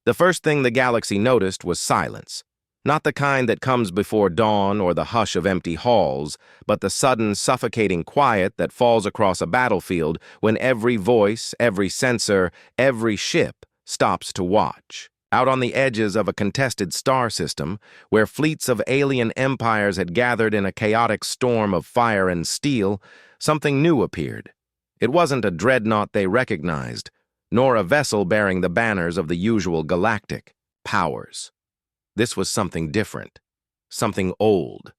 The first thing the galaxy noticed was silence. Not the kind that comes before dawn or the hush of empty halls, but the sudden, suffocating quiet that falls across a battlefield when every voice, every sensor, every ship stops to watch. Out on the edges of a contested star system, where fleets of alien empires had gathered in a chaotic storm of fire and steel, something new appeared. It wasn't a dreadnought they recognized, nor a vessel bearing the banners of the usual galactic powers. This was something different, something old,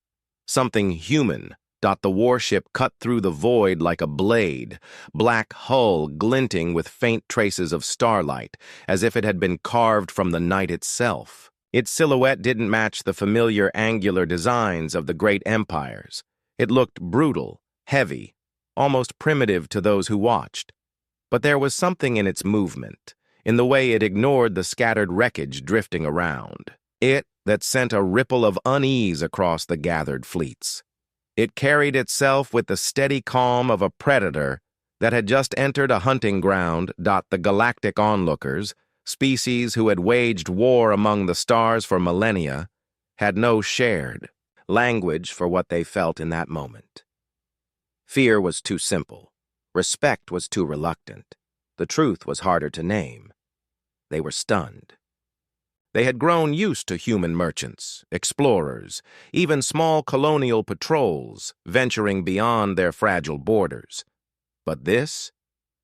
something human. The warship cut through the void like a blade, black hull glinting with faint traces of starlight, as if it had been carved from the night itself. Its silhouette didn't match the familiar angular designs of the great empires. It looked brutal, heavy, almost primitive to those who watched. But there was something in its movement, in the way it ignored the scattered wreckage drifting around. That sent a ripple of unease across the gathered fleets. It carried itself with the steady calm of a predator that had just entered a hunting ground. The Galactic Onlookers, species who had waged war among the stars for millennia, had no shared language for what they felt in that moment. Fear was too simple. Respect was too reluctant. The truth was harder to name. They were stunned. They had grown used to human merchants, explorers, even small colonial patrols venturing beyond their fragile borders. But this,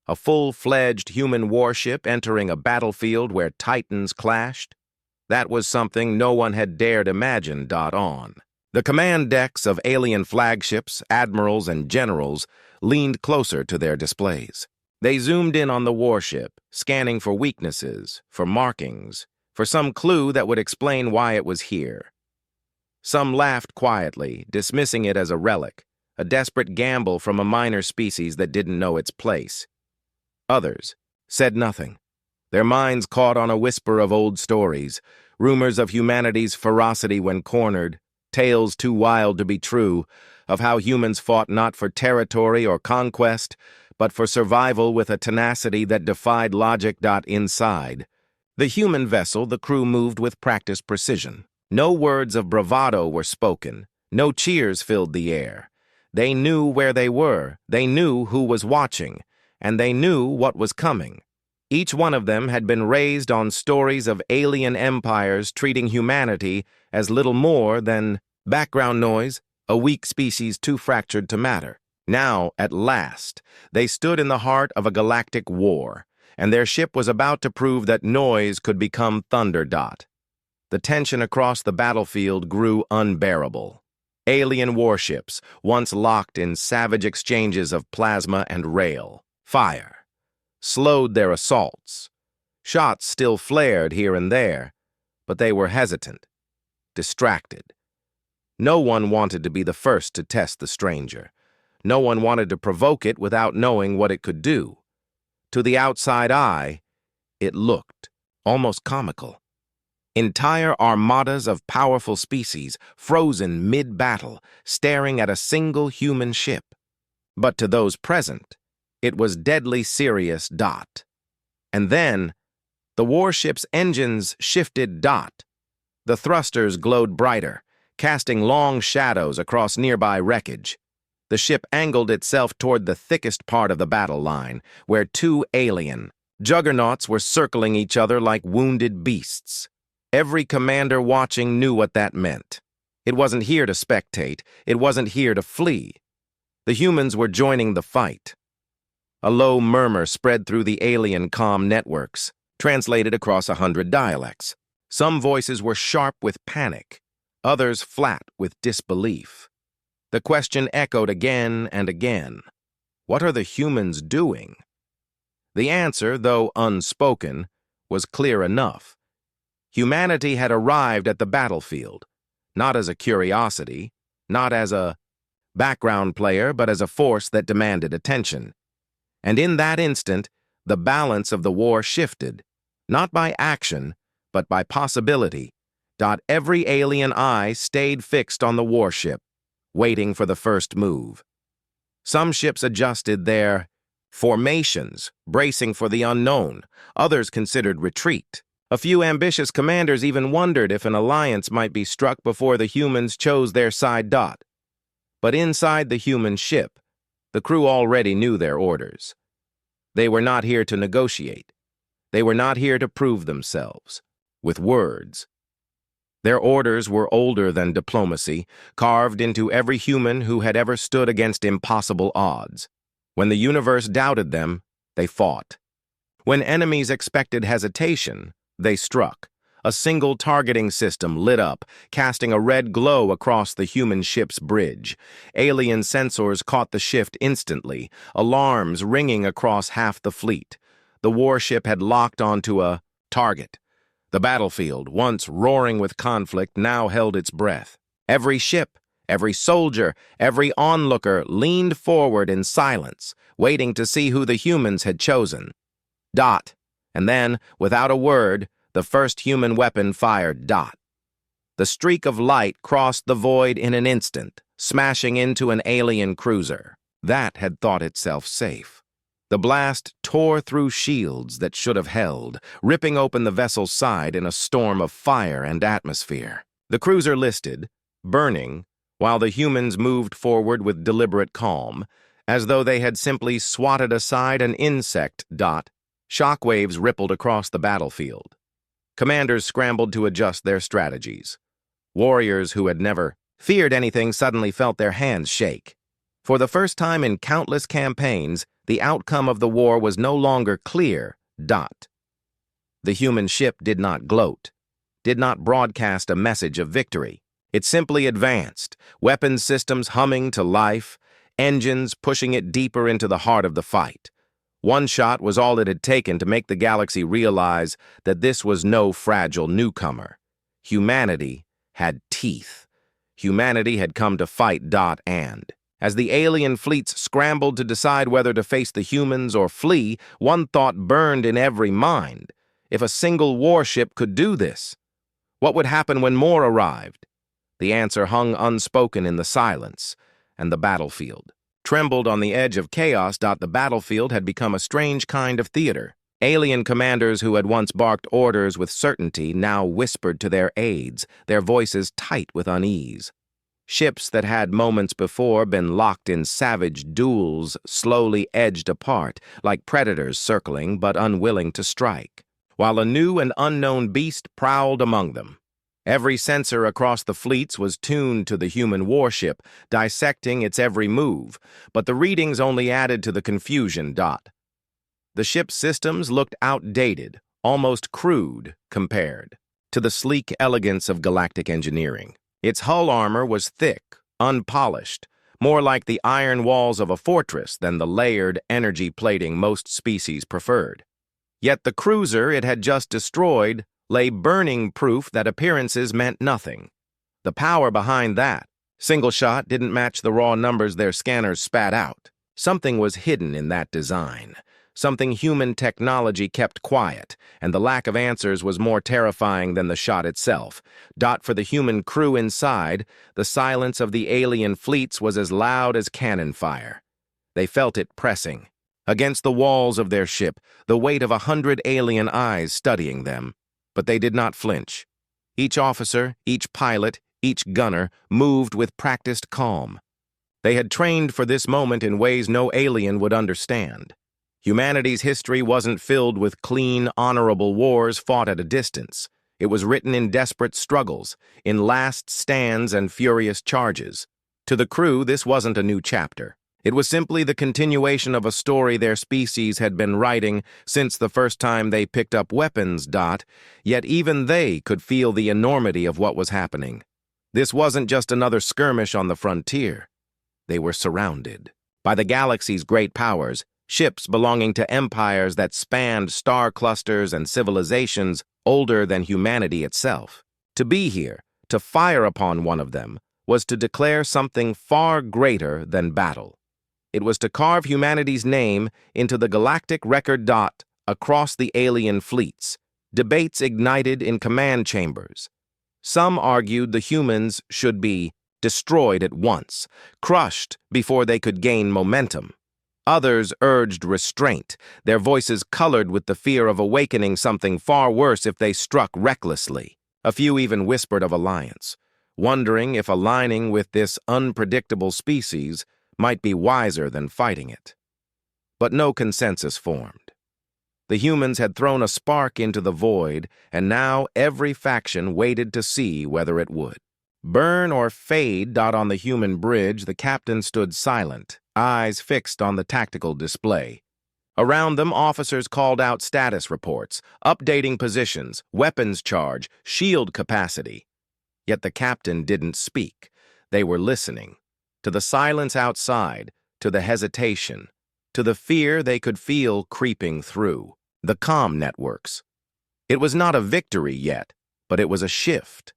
a full-fledged human warship entering a battlefield where titans clashed, that was something no one had dared imagine. On. The command decks of alien flagships, admirals, and generals leaned closer to their displays. They zoomed in on the warship, scanning for weaknesses, for markings, for some clue that would explain why it was here. Some laughed quietly, dismissing it as a relic, a desperate gamble from a minor species that didn't know its place. Others said nothing, their minds caught on a whisper of old stories, rumors of humanity's ferocity when cornered, tales too wild to be true, of how humans fought not for territory or conquest, but for survival with a tenacity that defied logic. Inside the human vessel, the crew moved with practiced precision. No words of bravado were spoken. No cheers filled the air. They knew where they were, they knew who was watching, and they knew what was coming. Each one of them had been raised on stories of alien empires treating humanity as little more than background noise, a weak species too fractured to matter. Now, at last, they stood in the heart of a galactic war, and their ship was about to prove that noise could become thunder. The tension across the battlefield grew unbearable. Alien warships, once locked in savage exchanges of plasma and rail fire, slowed their assaults. Shots still flared here and there, but they were hesitant, distracted. No one wanted to be the first to test the stranger. No one wanted to provoke it without knowing what it could do. To the outside eye, it looked almost comical. Entire armadas of powerful species, frozen mid-battle, staring at a single human ship. But to those present, it was deadly serious. And then, the warship's engines shifted. The thrusters glowed brighter, casting long shadows across nearby wreckage. The ship angled itself toward the thickest part of the battle line, where two alien juggernauts were circling each other like wounded beasts. Every commander watching knew what that meant. It wasn't here to spectate. It wasn't here to flee. The humans were joining the fight. A low murmur spread through the alien comm networks, translated across 100 dialects. Some voices were sharp with panic, others flat with disbelief. The question echoed again and again. What are the humans doing? The answer, though unspoken, was clear enough. Humanity had arrived at the battlefield, not as a curiosity, not as a background player, but as a force that demanded attention. And in that instant, the balance of the war shifted, not by action, but by possibility. Every alien eye stayed fixed on the warship, waiting for the first move. Some ships adjusted their formations, bracing for the unknown. Others considered retreat. A few ambitious commanders even wondered if an alliance might be struck before the humans chose their side. But inside the human ship, the crew already knew their orders. They were not here to negotiate. They were not here to prove themselves with words. Their orders were older than diplomacy, carved into every human who had ever stood against impossible odds. When the universe doubted them, they fought. When enemies expected hesitation, they struck. A single targeting system lit up, casting a red glow across the human ship's bridge. Alien sensors caught the shift instantly, alarms ringing across half the fleet. The warship had locked onto a target. The battlefield, once roaring with conflict, now held its breath. Every ship, every soldier, every onlooker leaned forward in silence, waiting to see who the humans had chosen. And then, without a word, the first human weapon fired. The streak of light crossed the void in an instant, smashing into an alien cruiser. That had thought itself safe. The blast tore through shields that should have held, ripping open the vessel's side in a storm of fire and atmosphere. The cruiser listed, burning, while the humans moved forward with deliberate calm, as though they had simply swatted aside an insect. Shockwaves rippled across the battlefield. Commanders scrambled to adjust their strategies. Warriors who had never feared anything suddenly felt their hands shake. For the first time in countless campaigns, the outcome of the war was no longer clear. The human ship did not gloat, did not broadcast a message of victory. It simply advanced, weapons systems humming to life, engines pushing it deeper into the heart of the fight. One shot was all it had taken to make the galaxy realize that this was no fragile newcomer. Humanity had teeth. Humanity had come to fight. And as the alien fleets scrambled to decide whether to face the humans or flee, one thought burned in every mind. If a single warship could do this, what would happen when more arrived? The answer hung unspoken in the silence, and the battlefield trembled on the edge of chaos. The battlefield had become a strange kind of theater. Alien commanders who had once barked orders with certainty now whispered to their aides, their voices tight with unease. Ships that had moments before been locked in savage duels slowly edged apart, like predators circling but unwilling to strike, while a new and unknown beast prowled among them. Every sensor across the fleets was tuned to the human warship, dissecting its every move, but the readings only added to the confusion. The ship's systems looked outdated, almost crude, compared to the sleek elegance of galactic engineering. Its hull armor was thick, unpolished, more like the iron walls of a fortress than the layered energy plating most species preferred. Yet the cruiser it had just destroyed lay burning proof that appearances meant nothing. The power behind that single shot didn't match the raw numbers their scanners spat out. Something was hidden in that design. Something human technology kept quiet, and the lack of answers was more terrifying than the shot itself. For the human crew inside, the silence of the alien fleets was as loud as cannon fire. They felt it pressing. Against the walls of their ship, the weight of 100 alien eyes studying them. But they did not flinch. Each officer, each pilot, each gunner moved with practiced calm. They had trained for this moment in ways no alien would understand. Humanity's history wasn't filled with clean, honorable wars fought at a distance. It was written in desperate struggles, in last stands and furious charges. To the crew, this wasn't a new chapter. It was simply the continuation of a story their species had been writing since the first time they picked up weapons. Yet even they could feel the enormity of what was happening. This wasn't just another skirmish on the frontier. They were surrounded by the galaxy's great powers, ships belonging to empires that spanned star clusters and civilizations older than humanity itself. To be here, to fire upon one of them, was to declare something far greater than battle. It was to carve humanity's name into the galactic record. Across the alien fleets, debates ignited in command chambers. Some argued the humans should be destroyed at once, crushed before they could gain momentum. Others urged restraint, their voices colored with the fear of awakening something far worse if they struck recklessly. A few even whispered of alliance, wondering if aligning with this unpredictable species might be wiser than fighting it. But no consensus formed. The humans had thrown a spark into the void, and now every faction waited to see whether it would. Burn or fade. On the human bridge, the captain stood silent, eyes fixed on the tactical display. Around them, officers called out status reports, updating positions, weapons charge, shield capacity. Yet the captain didn't speak. They were listening. To the silence outside, to the hesitation, to the fear they could feel creeping through. The comm networks. It was not a victory yet, but it was a shift.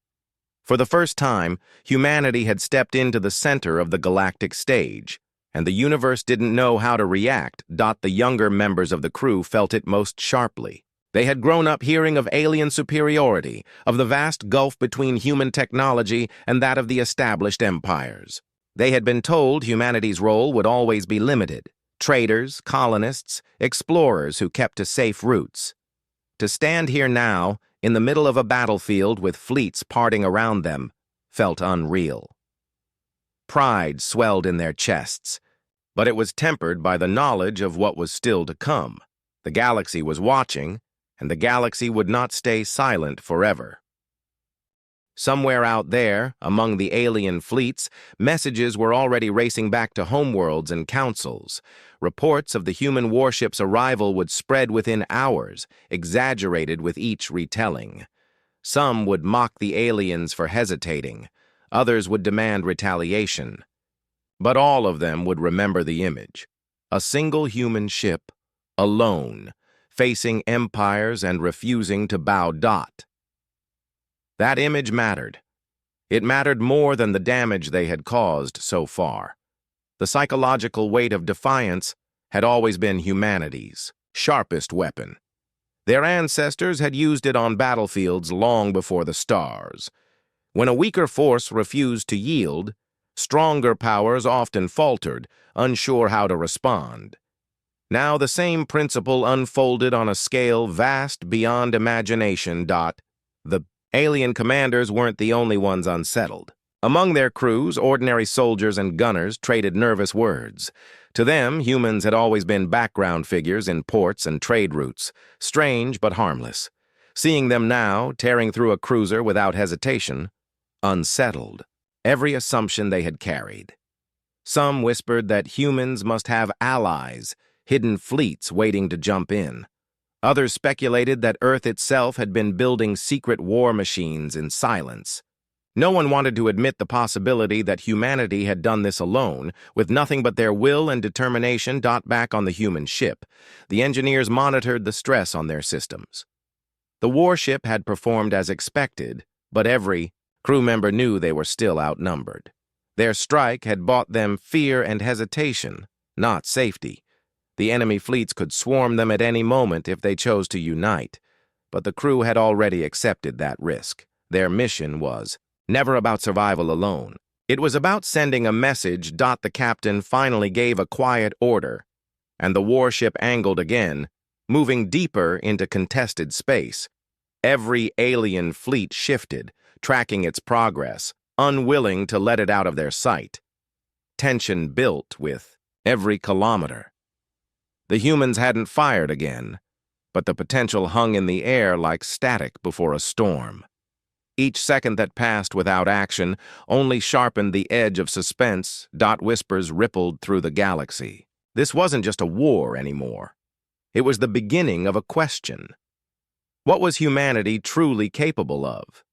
For the first time, humanity had stepped into the center of the galactic stage, and the universe didn't know how to react. The younger members of the crew felt it most sharply. They had grown up hearing of alien superiority, of the vast gulf between human technology and that of the established empires. They had been told humanity's role would always be limited. Traders, colonists, explorers who kept to safe routes. To stand here now, in the middle of a battlefield with fleets parting around them, felt unreal. Pride swelled in their chests, but it was tempered by the knowledge of what was still to come. The galaxy was watching, and the galaxy would not stay silent forever. Somewhere out there, among the alien fleets, messages were already racing back to homeworlds and councils. Reports of the human warship's arrival would spread within hours, exaggerated with each retelling. Some would mock the aliens for hesitating. Others would demand retaliation. But all of them would remember the image. A single human ship, alone, facing empires and refusing to bow. That image mattered. It mattered more than the damage they had caused so far. The psychological weight of defiance had always been humanity's sharpest weapon. Their ancestors had used it on battlefields long before the stars. When a weaker force refused to yield, stronger powers often faltered, unsure how to respond. Now the same principle unfolded on a scale vast beyond imagination. The alien commanders weren't the only ones unsettled. Among their crews, ordinary soldiers and gunners traded nervous words. To them, humans had always been background figures in ports and trade routes, strange but harmless. Seeing them now, tearing through a cruiser without hesitation, unsettled every assumption they had carried. Some whispered that humans must have allies, hidden fleets waiting to jump in. Others speculated that Earth itself had been building secret war machines in silence. No one wanted to admit the possibility that humanity had done this alone, with nothing but their will and determination. Back on the human ship, the engineers monitored the stress on their systems. The warship had performed as expected, but every crew member knew they were still outnumbered. Their strike had bought them fear and hesitation, not safety. The enemy fleets could swarm them at any moment if they chose to unite, but the crew had already accepted that risk. Their mission was never about survival alone. It was about sending a message. The captain finally gave a quiet order, and the warship angled again, moving deeper into contested space. Every alien fleet shifted, tracking its progress, unwilling to let it out of their sight. Tension built with every kilometer. The humans hadn't fired again, but the potential hung in the air like static before a storm. Each second that passed without action only sharpened the edge of suspense. Whispers rippled through the galaxy. This wasn't just a war anymore. It was the beginning of a question. What was humanity truly capable of?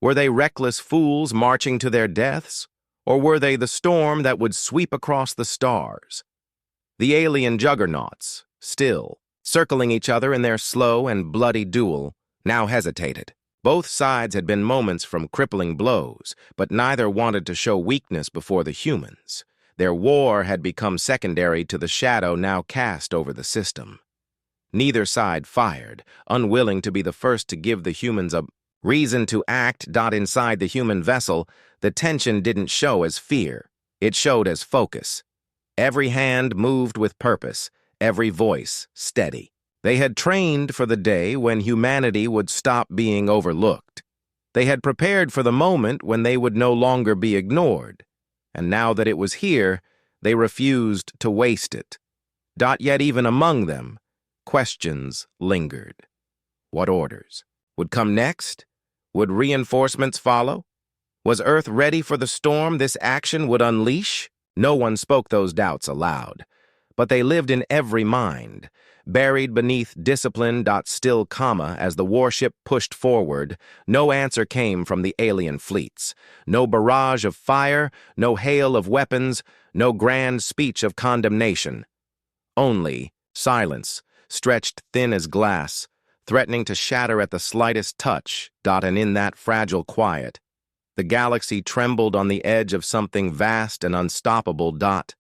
Were they reckless fools marching to their deaths, or were they the storm that would sweep across the stars? The alien juggernauts, still, circling each other in their slow and bloody duel, now hesitated. Both sides had been moments from crippling blows, but neither wanted to show weakness before the humans. Their war had become secondary to the shadow now cast over the system. Neither side fired, unwilling to be the first to give the humans a reason to act. Inside the human vessel, the tension didn't show as fear. It showed as focus. Every hand moved with purpose, every voice steady. They had trained for the day when humanity would stop being overlooked. They had prepared for the moment when they would no longer be ignored. And now that it was here, they refused to waste it. Yet even among them, questions lingered. What orders would come next? Would reinforcements follow? Was Earth ready for the storm this action would unleash? No one spoke those doubts aloud, but they lived in every mind, buried beneath discipline. Still, as the warship pushed forward, no answer came from the alien fleets. No barrage of fire, no hail of weapons, no grand speech of condemnation. Only silence, stretched thin as glass, threatening to shatter at the slightest touch. And in that fragile quiet, the galaxy trembled on the edge of something vast and unstoppable. The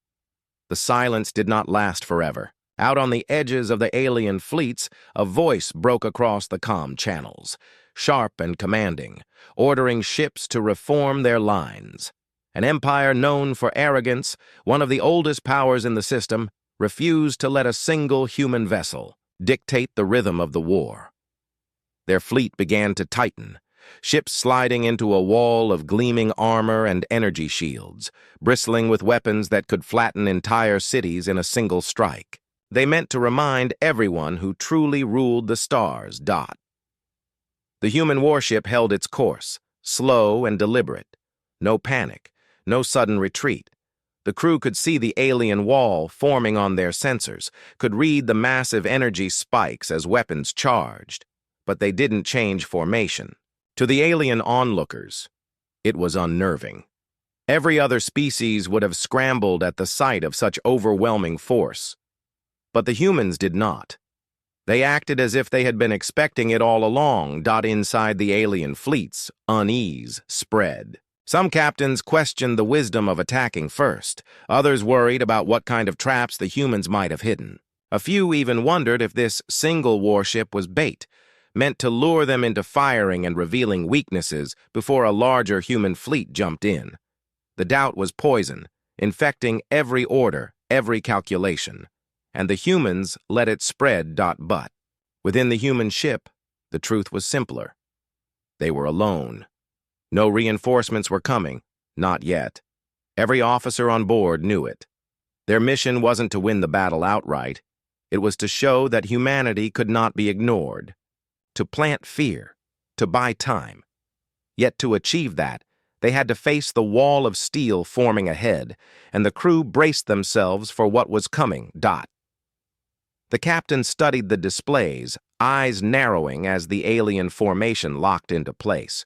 silence did not last forever. Out on the edges of the alien fleets, a voice broke across the comm channels, sharp and commanding, ordering ships to reform their lines. An empire known for arrogance, one of the oldest powers in the system, refused to let a single human vessel dictate the rhythm of the war. Their fleet began to tighten, ships sliding into a wall of gleaming armor and energy shields, bristling with weapons that could flatten entire cities in a single strike. They meant to remind everyone who truly ruled the stars. The human warship held its course, slow and deliberate. No panic, no sudden retreat. The crew could see the alien wall forming on their sensors, could read the massive energy spikes as weapons charged, but they didn't change formation. To the alien onlookers, it was unnerving. Every other species would have scrambled at the sight of such overwhelming force. But the humans did not. They acted as if they had been expecting it all along. Inside the alien fleets, unease spread. Some captains questioned the wisdom of attacking first. Others worried about what kind of traps the humans might have hidden. A few even wondered if this single warship was bait, meant to lure them into firing and revealing weaknesses before a larger human fleet jumped in. The doubt was poison, infecting every order, every calculation. And the humans let it spread. But within the human ship, the truth was simpler. They were alone. No reinforcements were coming, not yet. Every officer on board knew it. Their mission wasn't to win the battle outright. It was to show that humanity could not be ignored, to plant fear, to buy time. Yet to achieve that, they had to face the wall of steel forming ahead, and the crew braced themselves for what was coming. The captain studied the displays, eyes narrowing as the alien formation locked into place.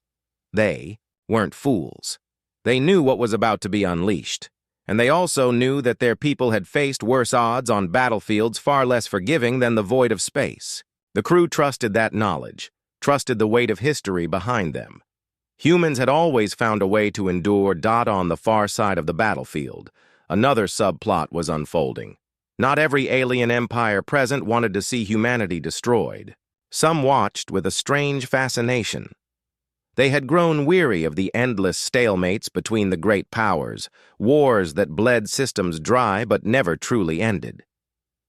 They weren't fools. They knew what was about to be unleashed, and they also knew that their people had faced worse odds on battlefields far less forgiving than the void of space. The crew trusted that knowledge, trusted the weight of history behind them. Humans had always found a way to endure. On the far side of the battlefield, another subplot was unfolding. Not every alien empire present wanted to see humanity destroyed. Some watched with a strange fascination. They had grown weary of the endless stalemates between the great powers, wars that bled systems dry but never truly ended.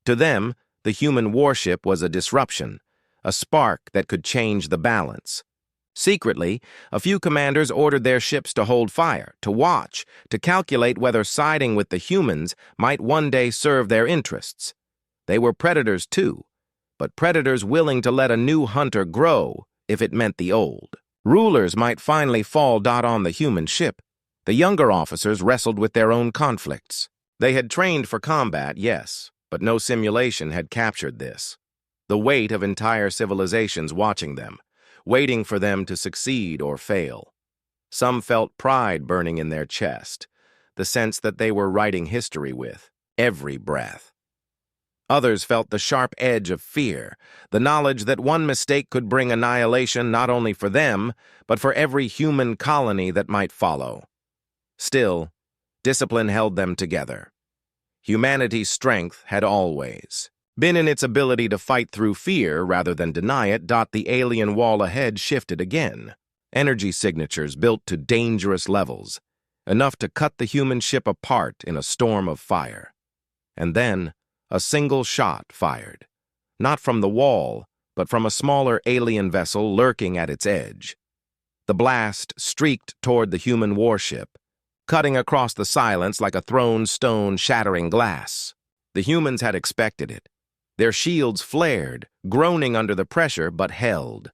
To them, the human warship was a disruption, a spark that could change the balance. Secretly, a few commanders ordered their ships to hold fire, to watch, to calculate whether siding with the humans might one day serve their interests. They were predators too, but predators willing to let a new hunter grow if it meant the old. Rulers might finally fall. On the human ship, the younger officers wrestled with their own conflicts. They had trained for combat, yes, but no simulation had captured this. The weight of entire civilizations watching them, waiting for them to succeed or fail. Some felt pride burning in their chest, the sense that they were writing history with every breath. Others felt the sharp edge of fear, the knowledge that one mistake could bring annihilation not only for them, but for every human colony that might follow. Still, discipline held them together. Humanity's strength had always been in its ability to fight through fear rather than deny it. The alien wall ahead shifted again. Energy signatures built to dangerous levels, enough to cut the human ship apart in a storm of fire. And then, a single shot fired. Not from the wall, but from a smaller alien vessel lurking at its edge. The blast streaked toward the human warship, cutting across the silence like a thrown stone shattering glass. The humans had expected it. Their shields flared, groaning under the pressure, but held.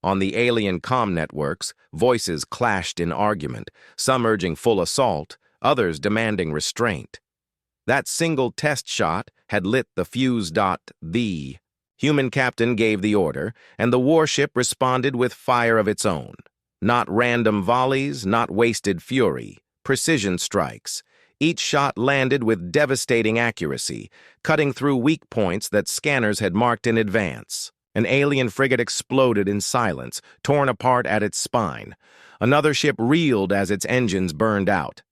On the alien comm networks, voices clashed in argument, some urging full assault, others demanding restraint. That single test shot had lit the fuse. The human captain gave the order, and the warship responded with fire of its own. Not random volleys, not wasted fury, precision strikes. Each shot landed with devastating accuracy, cutting through weak points that scanners had marked in advance. An alien frigate exploded in silence, torn apart at its spine. Another ship reeled as its engines burned out.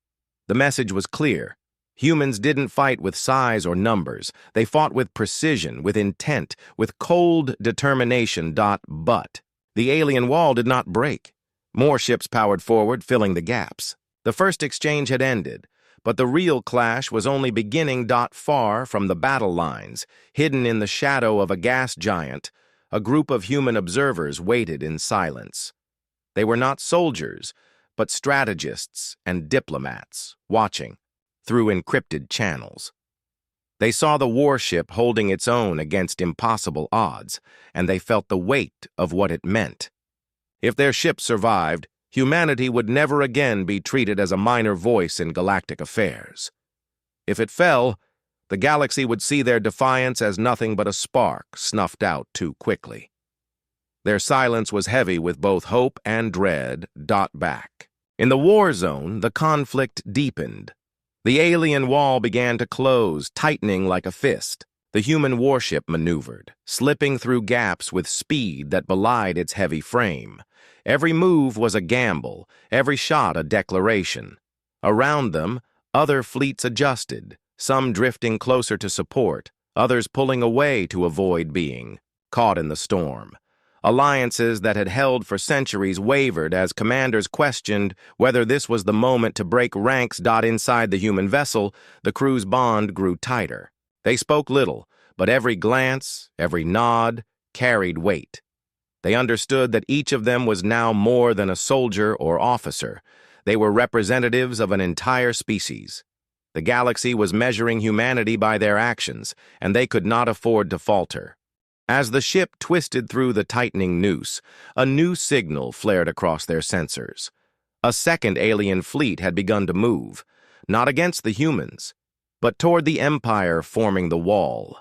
The message was clear. Humans didn't fight with size or numbers. They fought with precision, with intent, with cold determination. But the alien wall did not break. More ships powered forward, filling the gaps. The first exchange had ended, but the real clash was only beginning. Far from the battle lines, hidden in the shadow of a gas giant, a group of human observers waited in silence. They were not soldiers, but strategists and diplomats, watching through encrypted channels. They saw the warship holding its own against impossible odds, and they felt the weight of what it meant. If their ship survived, humanity would never again be treated as a minor voice in galactic affairs. If it fell, the galaxy would see their defiance as nothing but a spark snuffed out too quickly. Their silence was heavy with both hope and dread. Back. In the war zone, the conflict deepened. The alien wall began to close, tightening like a fist. The human warship maneuvered, slipping through gaps with speed that belied its heavy frame. Every move was a gamble, every shot a declaration. Around them, other fleets adjusted, some drifting closer to support, others pulling away to avoid being caught in the storm. Alliances that had held for centuries wavered as commanders questioned whether this was the moment to break ranks. Inside the human vessel, the crew's bond grew tighter. They spoke little, but every glance, every nod, carried weight. They understood that each of them was now more than a soldier or officer. They were representatives of an entire species. The galaxy was measuring humanity by their actions, and they could not afford to falter. As the ship twisted through the tightening noose, a new signal flared across their sensors. A second alien fleet had begun to move, not against the humans, but toward the empire forming the wall.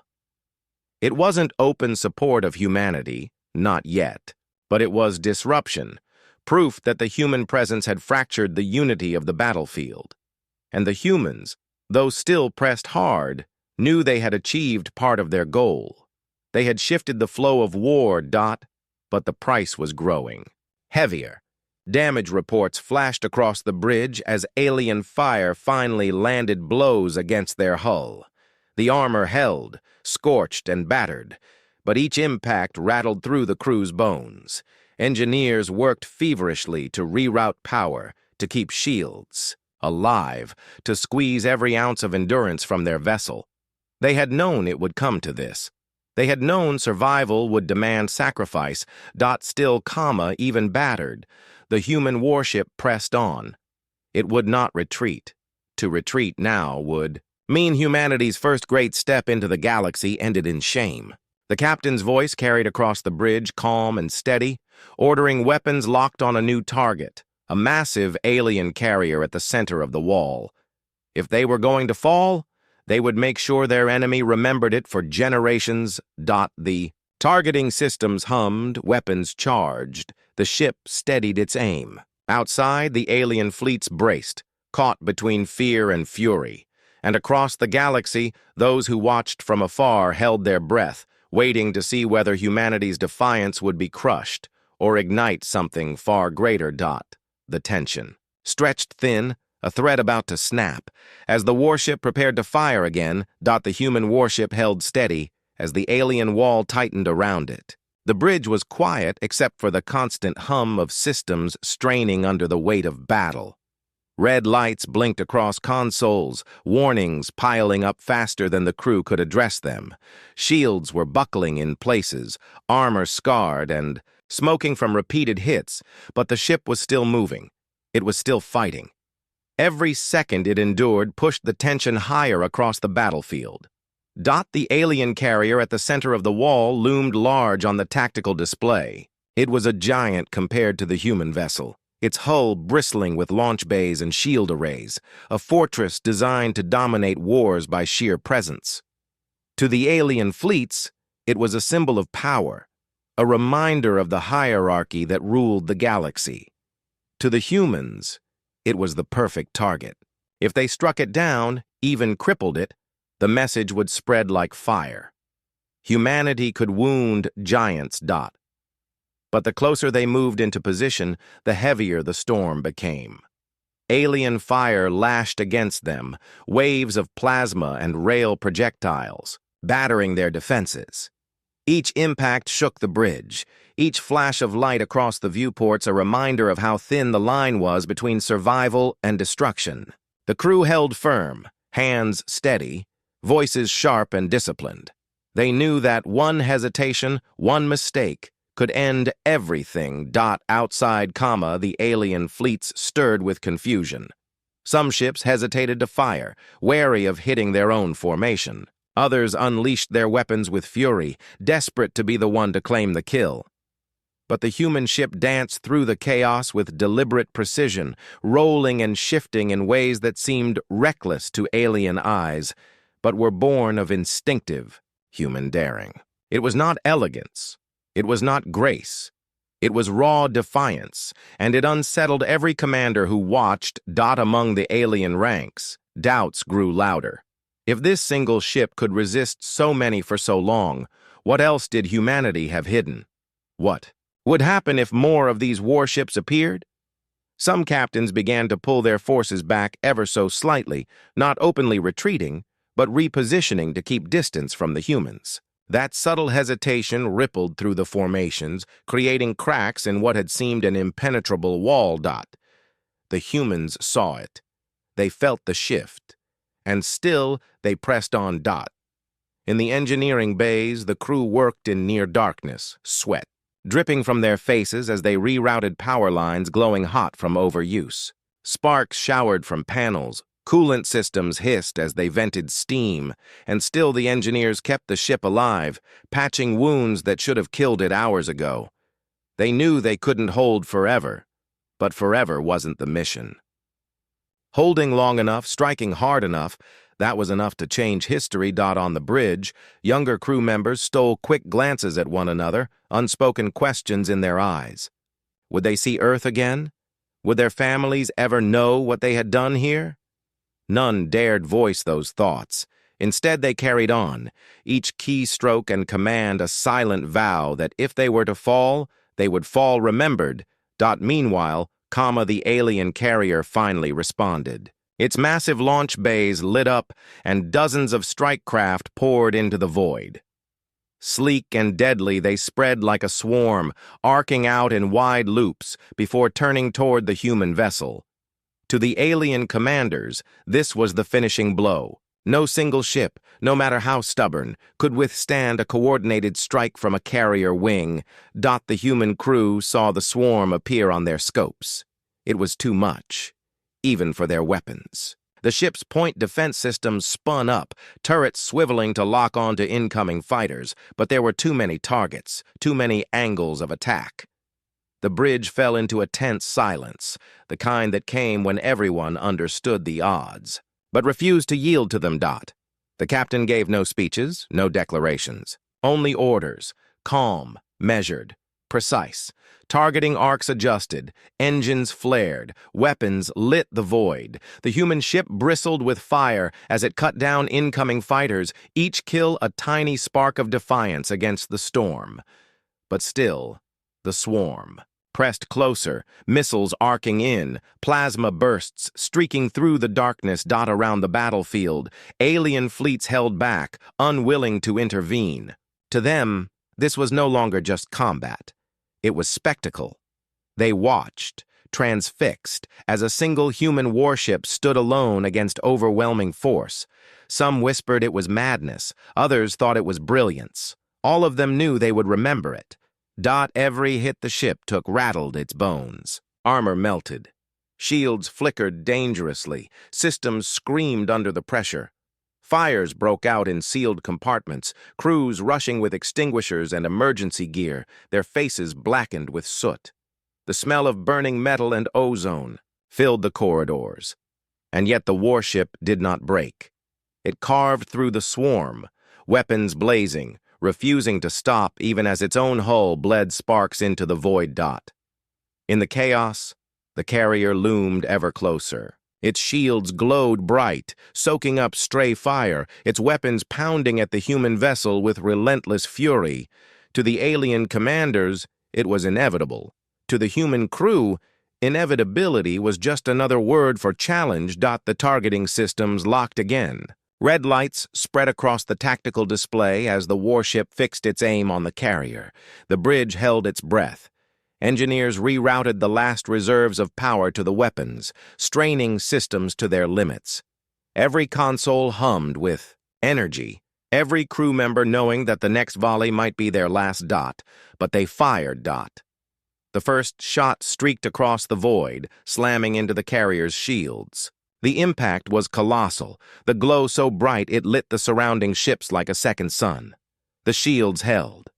It wasn't open support of humanity, not yet, but it was disruption, proof that the human presence had fractured the unity of the battlefield. And the humans, though still pressed hard, knew they had achieved part of their goal. They had shifted the flow of war. But the price was growing. Heavier. Damage reports flashed across the bridge as alien fire finally landed blows against their hull. The armor held, scorched and battered, but each impact rattled through the crew's bones. Engineers worked feverishly to reroute power, to keep shields alive, to squeeze every ounce of endurance from their vessel. They had known it would come to this. They had known survival would demand sacrifice. Still, even battered, the human warship pressed on. It would not retreat. To retreat now would mean humanity's first great step into the galaxy ended in shame. The captain's voice carried across the bridge, calm and steady, ordering weapons locked on a new target, a massive alien carrier at the center of the wall. If they were going to fall, they would make sure their enemy remembered it for generations. The targeting systems hummed, weapons charged. The ship steadied its aim. Outside, the alien fleets braced, caught between fear and fury. And across the galaxy, those who watched from afar held their breath, waiting to see whether humanity's defiance would be crushed or ignite something far greater. The tension. Stretched thin, a thread about to snap. As the warship prepared to fire again, the human warship held steady as the alien wall tightened around it. The bridge was quiet except for the constant hum of systems straining under the weight of battle. Red lights blinked across consoles, warnings piling up faster than the crew could address them. Shields were buckling in places, armor scarred and smoking from repeated hits, but the ship was still moving. It was still fighting. Every second it endured pushed the tension higher across the battlefield. The alien carrier at the center of the wall loomed large on the tactical display. It was a giant compared to the human vessel, its hull bristling with launch bays and shield arrays, a fortress designed to dominate wars by sheer presence. To the alien fleets, it was a symbol of power, a reminder of the hierarchy that ruled the galaxy. To the humans, it was the perfect target. If they struck it down, even crippled it, the message would spread like fire. Humanity could wound giants. But the closer they moved into position, the heavier the storm became. Alien fire lashed against them, waves of plasma and rail projectiles, battering their defenses. Each impact shook the bridge, each flash of light across the viewports a reminder of how thin the line was between survival and destruction. The crew held firm, hands steady, voices sharp and disciplined. They knew that one hesitation, one mistake, could end everything. Outside, the alien fleets stirred with confusion. Some ships hesitated to fire, wary of hitting their own formation. Others unleashed their weapons with fury, desperate to be the one to claim the kill. But the human ship danced through the chaos with deliberate precision, rolling and shifting in ways that seemed reckless to alien eyes, but were born of instinctive human daring. It was not elegance. It was not grace. It was raw defiance, and it unsettled every commander who watched. Among the alien ranks, doubts grew louder. If this single ship could resist so many for so long, what else did humanity have hidden? What would happen if more of these warships appeared? Some captains began to pull their forces back ever so slightly, not openly retreating, but repositioning to keep distance from the humans. That subtle hesitation rippled through the formations, creating cracks in what had seemed an impenetrable wall. The humans saw it. They felt the shift. And still, they pressed on. In the engineering bays, the crew worked in near darkness, sweat dripping from their faces as they rerouted power lines glowing hot from overuse. Sparks showered from panels, coolant systems hissed as they vented steam, and still the engineers kept the ship alive, patching wounds that should have killed it hours ago. They knew they couldn't hold forever, but forever wasn't the mission. Holding long enough, striking hard enough, that was enough to change history. On the bridge, younger crew members stole quick glances at one another, unspoken questions in their eyes. Would they see Earth again? Would their families ever know what they had done here? None dared voice those thoughts. Instead, they carried on, each keystroke and command a silent vow that if they were to fall, they would fall remembered. Meanwhile, the alien carrier finally responded. Its massive launch bays lit up, and dozens of strike craft poured into the void. Sleek and deadly, they spread like a swarm, arcing out in wide loops before turning toward the human vessel. To the alien commanders, this was the finishing blow. No single ship, no matter how stubborn, could withstand a coordinated strike from a carrier wing. The human crew saw the swarm appear on their scopes. It was too much, even for their weapons. The ship's point defense systems spun up, turrets swiveling to lock onto incoming fighters, but there were too many targets, too many angles of attack. The bridge fell into a tense silence, the kind that came when everyone understood the odds, but refused to yield to them. The captain gave no speeches, no declarations, only orders, calm, measured, precise. Targeting arcs adjusted, engines flared, weapons lit the void. The human ship bristled with fire as it cut down incoming fighters, each kill a tiny spark of defiance against the storm. But still, the swarm pressed closer, missiles arcing in, plasma bursts streaking through the darkness. Around the battlefield, alien fleets held back, unwilling to intervene. To them, this was no longer just combat. It was spectacle. They watched, transfixed, as a single human warship stood alone against overwhelming force. Some whispered it was madness, others thought it was brilliance. All of them knew they would remember it. Every hit the ship took rattled its bones. Armor melted. Shields flickered dangerously. Systems screamed under the pressure. Fires broke out in sealed compartments, crews rushing with extinguishers and emergency gear, their faces blackened with soot. The smell of burning metal and ozone filled the corridors. And yet the warship did not break. It carved through the swarm, weapons blazing, refusing to stop even as its own hull bled sparks into the void. In the chaos, the carrier loomed ever closer. Its shields glowed bright, soaking up stray fire, its weapons pounding at the human vessel with relentless fury. To the alien commanders, it was inevitable. To the human crew, inevitability was just another word for challenge. The targeting systems locked again. Red lights spread across the tactical display as the warship fixed its aim on the carrier. The bridge held its breath. Engineers rerouted the last reserves of power to the weapons, straining systems to their limits. Every console hummed with energy, every crew member knowing that the next volley might be their last. But they fired. The first shot streaked across the void, slamming into the carrier's shields. The impact was colossal, the glow so bright it lit the surrounding ships like a second sun. The shields held,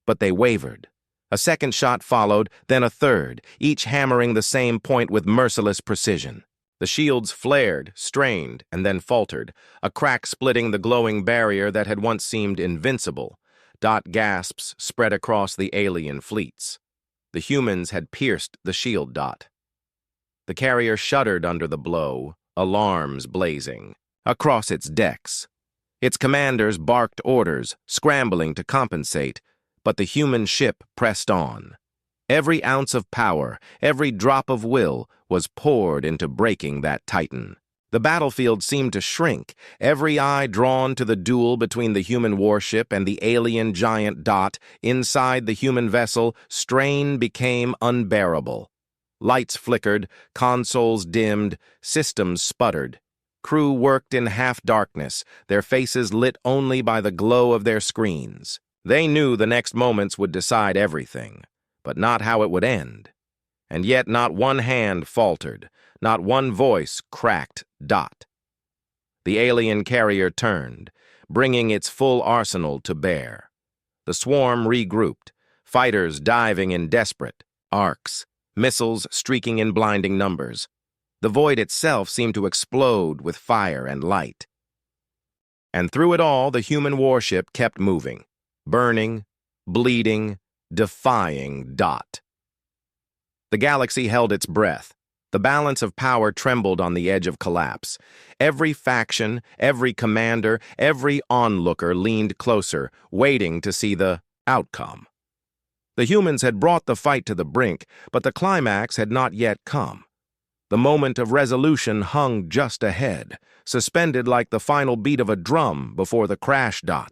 but they wavered. A second shot followed, then a third, each hammering the same point with merciless precision. The shields flared, strained, and then faltered, a crack splitting the glowing barrier that had once seemed invincible. Gasps spread across the alien fleets. The humans had pierced the shield. The carrier shuddered under the blow, alarms blazing. Across its decks, its commanders barked orders, scrambling to compensate, but the human ship pressed on. Every ounce of power, every drop of will was poured into breaking that titan. The battlefield seemed to shrink, every eye drawn to the duel between the human warship and the alien giant. Inside the human vessel, strain became unbearable. Lights flickered, consoles dimmed, systems sputtered. Crew worked in half-darkness, their faces lit only by the glow of their screens. They knew the next moments would decide everything, but not how it would end. And yet not one hand faltered, not one voice cracked. The alien carrier turned, bringing its full arsenal to bear. The swarm regrouped, fighters diving in desperate arcs, missiles streaking in blinding numbers. The void itself seemed to explode with fire and light. And through it all, the human warship kept moving, burning, bleeding, defying. The galaxy held its breath. The balance of power trembled on the edge of collapse. Every faction, every commander, every onlooker leaned closer, waiting to see the outcome. The humans had brought the fight to the brink, but the climax had not yet come. The moment of resolution hung just ahead, suspended like the final beat of a drum before the crash. The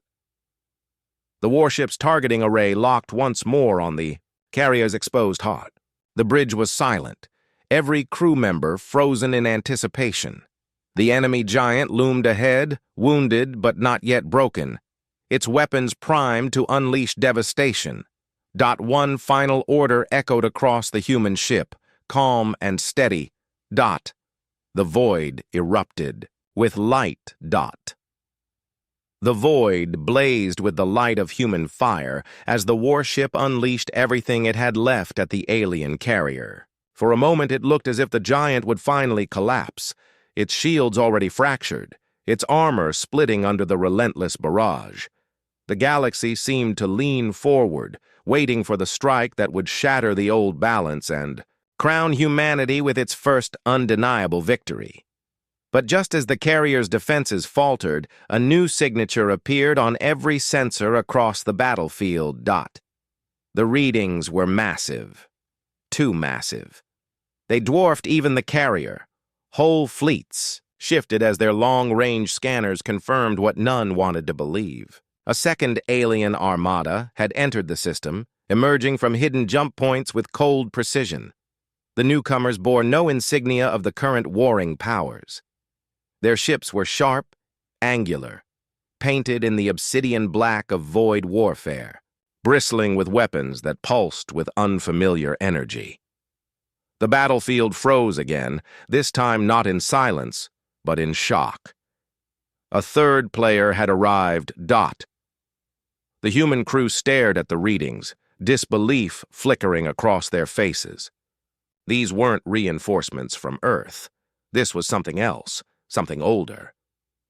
warship's targeting array locked once more on the carrier's exposed heart. The bridge was silent, every crew member frozen in anticipation. The enemy giant loomed ahead, wounded but not yet broken, its weapons primed to unleash devastation. One final order echoed across the human ship, calm and steady. The void erupted with light. The void blazed with the light of human fire as the warship unleashed everything it had left at the alien carrier. For a moment it looked as if the giant would finally collapse, its shields already fractured, its armor splitting under the relentless barrage. The galaxy seemed to lean forward, waiting for the strike that would shatter the old balance and crown humanity with its first undeniable victory. But just as the carrier's defenses faltered, a new signature appeared on every sensor across the battlefield. The readings were massive. Too massive. They dwarfed even the carrier. Whole fleets shifted as their long-range scanners confirmed what none wanted to believe. A second alien armada had entered the system, emerging from hidden jump points with cold precision. The newcomers bore no insignia of the current warring powers. Their ships were sharp, angular, painted in the obsidian black of void warfare, bristling with weapons that pulsed with unfamiliar energy. The battlefield froze again, this time not in silence, but in shock. A third player had arrived, Dot. The human crew stared at the readings, disbelief flickering across their faces. These weren't reinforcements from Earth. This was something else, something older.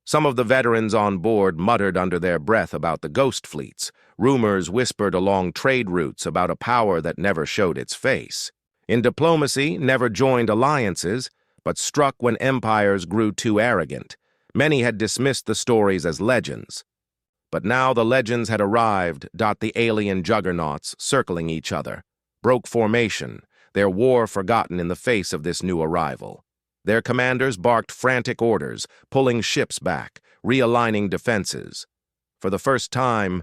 Some of the veterans on board muttered under their breath about the ghost fleets. Rumors whispered along trade routes about a power that never showed its face. In diplomacy, never joined alliances, but struck when empires grew too arrogant. Many had dismissed the stories as legends. But now the legends had arrived, the alien juggernauts circling each other, broke formation, their war forgotten in the face of this new arrival. Their commanders barked frantic orders, pulling ships back, realigning defenses. For the first time,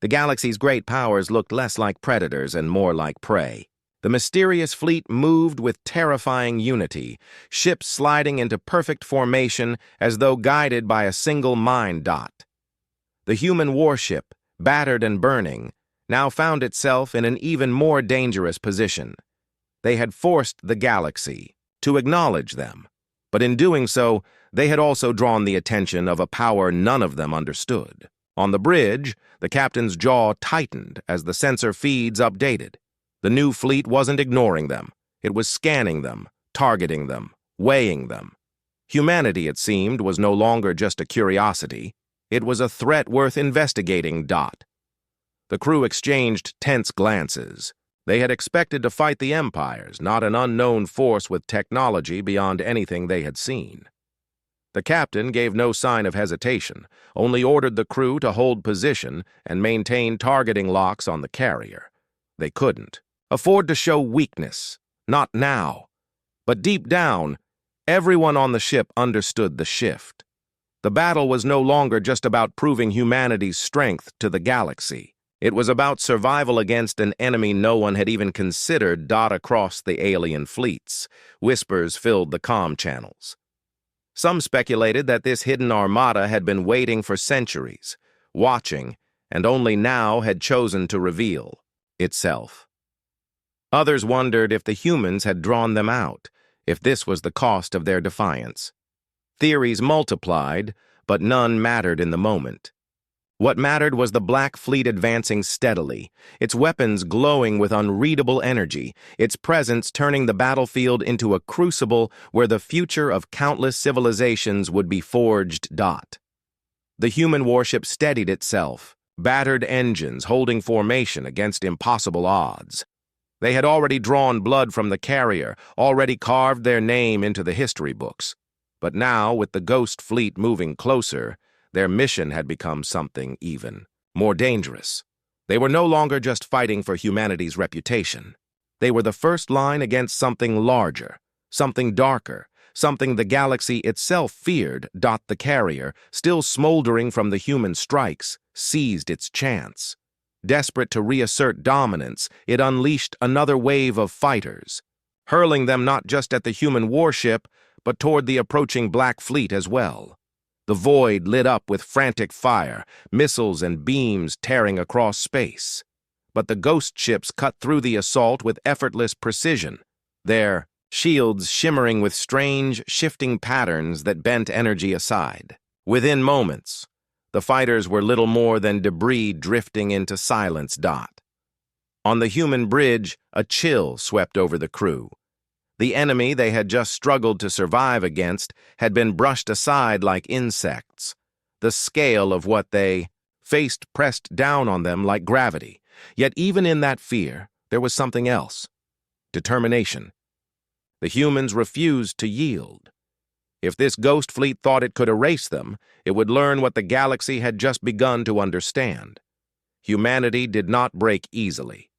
the galaxy's great powers looked less like predators and more like prey. The mysterious fleet moved with terrifying unity, ships sliding into perfect formation as though guided by a single mind. The human warship, battered and burning, now found itself in an even more dangerous position. They had forced the galaxy to acknowledge them, but in doing so, they had also drawn the attention of a power none of them understood. On the bridge, the captain's jaw tightened as the sensor feeds updated. The new fleet wasn't ignoring them. It was scanning them, targeting them, weighing them. Humanity, it seemed, was no longer just a curiosity. It was a threat worth investigating. The crew exchanged tense glances. They had expected to fight the empires, not an unknown force with technology beyond anything they had seen. The captain gave no sign of hesitation, only ordered the crew to hold position and maintain targeting locks on the carrier. They couldn't afford to show weakness, not now. But deep down, everyone on the ship understood the shift. The battle was no longer just about proving humanity's strength to the galaxy. It was about survival against an enemy no one had even considered. Across the alien fleets, whispers filled the comm channels. Some speculated that this hidden armada had been waiting for centuries, watching, and only now had chosen to reveal itself. Others wondered if the humans had drawn them out, if this was the cost of their defiance. Theories multiplied, but none mattered in the moment. What mattered was the Black Fleet advancing steadily, its weapons glowing with unreadable energy, its presence turning the battlefield into a crucible where the future of countless civilizations would be forged. The human warship steadied itself, battered engines holding formation against impossible odds. They had already drawn blood from the carrier, already carved their name into the history books. But now, with the ghost fleet moving closer, their mission had become something even more dangerous. They were no longer just fighting for humanity's reputation. They were the first line against something larger, something darker, something the galaxy itself feared. The carrier, still smoldering from the human strikes, seized its chance. Desperate to reassert dominance, it unleashed another wave of fighters, hurling them not just at the human warship, but toward the approaching Black Fleet as well. The void lit up with frantic fire, missiles and beams tearing across space. But the ghost ships cut through the assault with effortless precision, their shields shimmering with strange, shifting patterns that bent energy aside. Within moments, the fighters were little more than debris drifting into silence. On the human bridge, a chill swept over the crew. The enemy they had just struggled to survive against had been brushed aside like insects. The scale of what they faced pressed down on them like gravity. Yet even in that fear, there was something else. Determination. The humans refused to yield. If this ghost fleet thought it could erase them, it would learn what the galaxy had just begun to understand. Humanity did not break easily.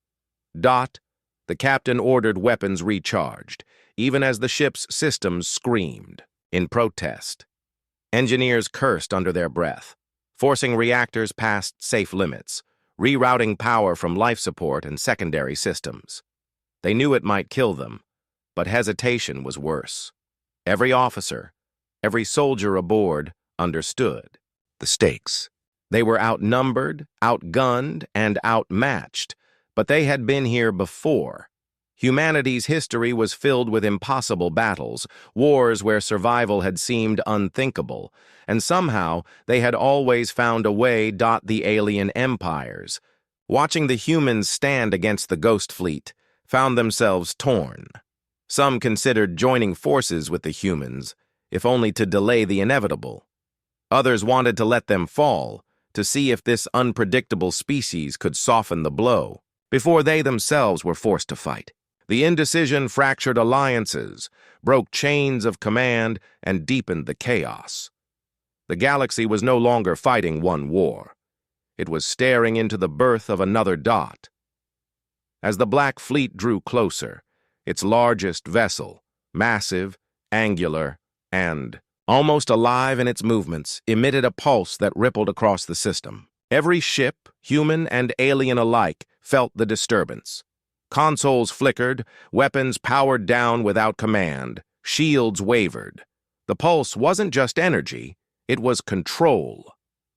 The captain ordered weapons recharged, even as the ship's systems screamed in protest. Engineers cursed under their breath, forcing reactors past safe limits, rerouting power from life support and secondary systems. They knew it might kill them, But hesitation was worse. Every officer, every soldier aboard understood the stakes. They were outnumbered, outgunned, and outmatched, but they had been here before. Humanity's history was filled with impossible battles, wars where survival had seemed unthinkable, and somehow they had always found a way. The alien empires, watching the humans stand against the Ghost Fleet, found themselves torn. Some considered joining forces with the humans, if only to delay the inevitable. Others wanted to let them fall, to see if this unpredictable species could soften the blow, before they themselves were forced to fight. The indecision fractured alliances, broke chains of command, and deepened the chaos. The galaxy was no longer fighting one war. It was staring into the birth of another dot. As the Black Fleet drew closer, its largest vessel, massive, angular, and almost alive in its movements, emitted a pulse that rippled across the system. Every ship, human and alien alike, felt the disturbance. Consoles flickered, weapons powered down without command, shields wavered. The pulse wasn't just energy, it was control.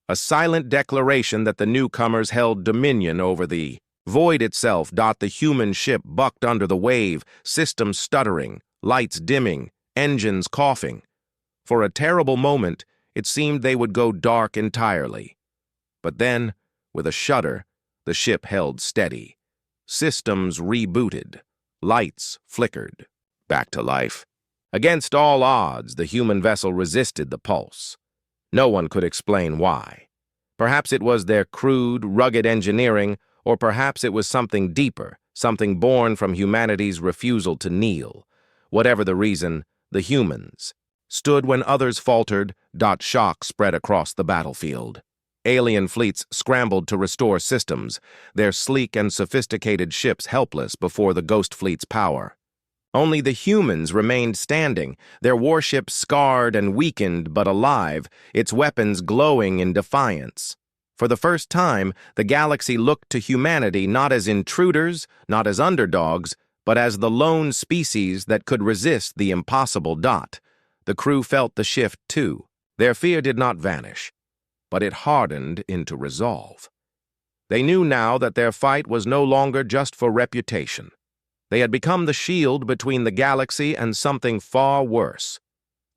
A silent declaration that the newcomers held dominion over the void itself. The human ship bucked under the wave, systems stuttering, lights dimming, engines coughing. For a terrible moment, it seemed they would go dark entirely. But then, with a shudder, the ship held steady. Systems rebooted. Lights flickered. Back to life. Against all odds, the human vessel resisted the pulse. No one could explain why. Perhaps it was their crude, rugged engineering, or perhaps it was something deeper, something born from humanity's refusal to kneel. Whatever the reason, the humans stood when others faltered. Shock spread across the battlefield. Alien fleets scrambled to restore systems, their sleek and sophisticated ships helpless before the Ghost Fleet's power. Only the humans remained standing, their warships scarred and weakened but alive, its weapons glowing in defiance. For the first time, the galaxy looked to humanity not as intruders, not as underdogs, but as the lone species that could resist the impossible. The crew felt the shift too. Their fear did not vanish, but it hardened into resolve. They knew now that their fight was no longer just for reputation. They had become the shield between the galaxy and something far worse.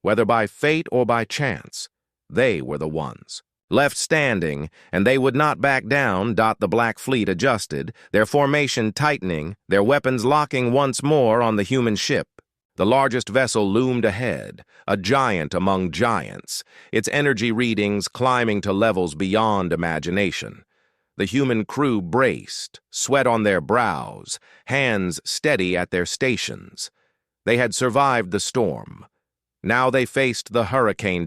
Whether by fate or by chance, they were the ones left standing, and they would not back down. The Black Fleet adjusted, their formation tightening, their weapons locking once more on the human ship. The largest vessel loomed ahead, a giant among giants, its energy readings climbing to levels beyond imagination. The human crew braced, sweat on their brows, hands steady at their stations. They had survived the storm. Now they faced the hurricane.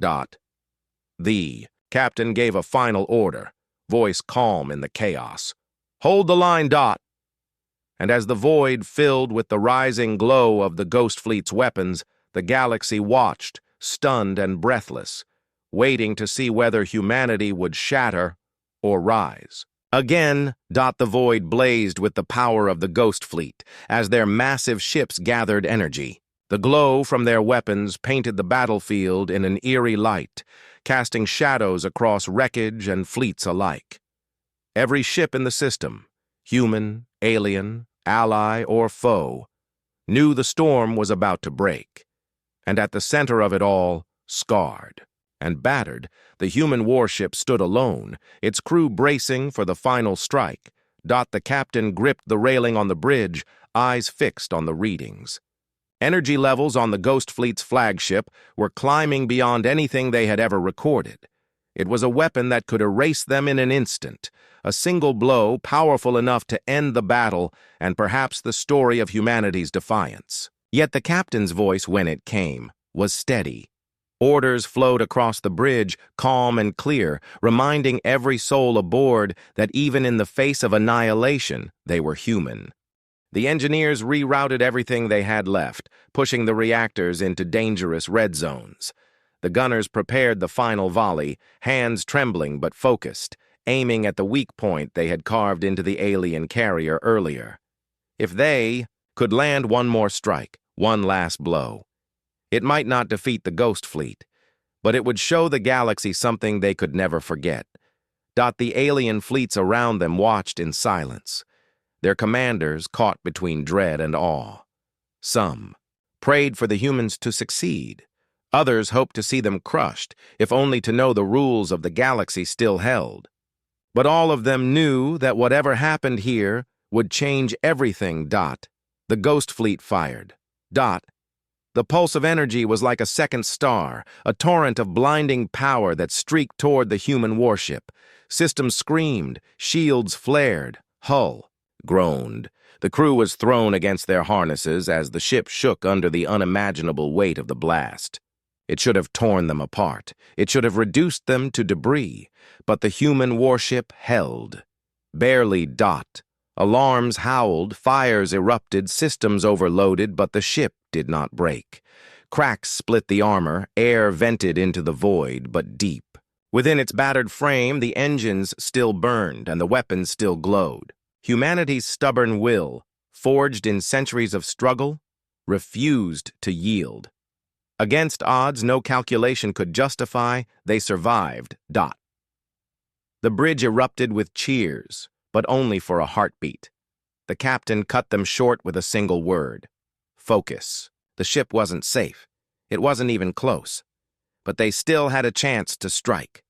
The captain gave a final order, voice calm in the chaos. "Hold the line, And as the void filled with the rising glow of the Ghost Fleet's weapons, the galaxy watched, stunned and breathless, waiting to see whether humanity would shatter or rise. Again, the void blazed with the power of the Ghost Fleet as their massive ships gathered energy. The glow from their weapons painted the battlefield in an eerie light, casting shadows across wreckage and fleets alike. Every ship in the system, human, alien, ally, or foe, knew the storm was about to break. And at the center of it all, scarred and battered, the human warship stood alone, its crew bracing for the final strike. The captain gripped the railing on the bridge, eyes fixed on the readings. Energy levels on the Ghost Fleet's flagship were climbing beyond anything they had ever recorded. It was a weapon that could erase them in an instant, a single blow powerful enough to end the battle and perhaps the story of humanity's defiance. Yet the captain's voice, when it came, was steady. Orders flowed across the bridge, calm and clear, reminding every soul aboard that even in the face of annihilation, they were human. The engineers rerouted everything they had left, pushing the reactors into dangerous red zones. The gunners prepared the final volley, hands trembling but focused, aiming at the weak point they had carved into the alien carrier earlier. If they could land one more strike, one last blow. It might not defeat the Ghost Fleet, but it would show the galaxy something they could never forget. The alien fleets around them watched in silence, their commanders caught between dread and awe. Some prayed for the humans to succeed. Others hoped to see them crushed, if only to know the rules of the galaxy still held. But all of them knew that whatever happened here would change everything. The Ghost Fleet fired. The pulse of energy was like a second star, a torrent of blinding power that streaked toward the human warship. Systems screamed, shields flared, hull groaned. The crew was thrown against their harnesses as the ship shook under the unimaginable weight of the blast. It should have torn them apart. It should have reduced them to debris. But the human warship held. Barely. Alarms howled, fires erupted, systems overloaded, but the ship did not break. Cracks split the armor, air vented into the void, but deep. Within its battered frame, the engines still burned and the weapons still glowed. Humanity's stubborn will, forged in centuries of struggle, refused to yield. Against odds no calculation could justify, they survived. The bridge erupted with cheers, but only for a heartbeat. The captain cut them short with a single word. Focus. The ship wasn't safe. It wasn't even close. But they still had a chance to strike.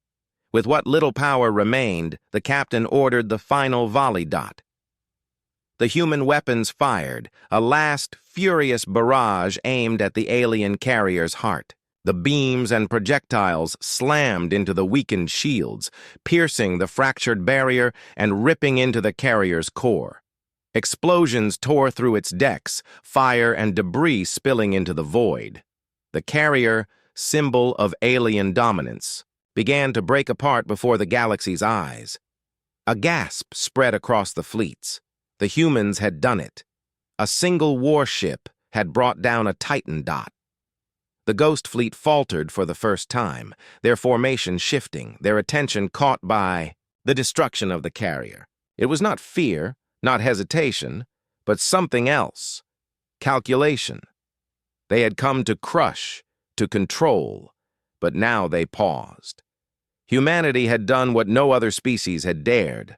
With what little power remained, the captain ordered the final volley. The human weapons fired, a last furious barrage aimed at the alien carrier's heart. The beams and projectiles slammed into the weakened shields, piercing the fractured barrier and ripping into the carrier's core. Explosions tore through its decks, fire and debris spilling into the void. The carrier, symbol of alien dominance, began to break apart before the galaxy's eyes. A gasp spread across the fleets. The humans had done it. A single warship had brought down a Titan. The Ghost Fleet faltered for the first time, their formation shifting, their attention caught by the destruction of the carrier. It was not fear, not hesitation, but something else. Calculation. They had come to crush, to control, but now they paused. Humanity had done what no other species had dared.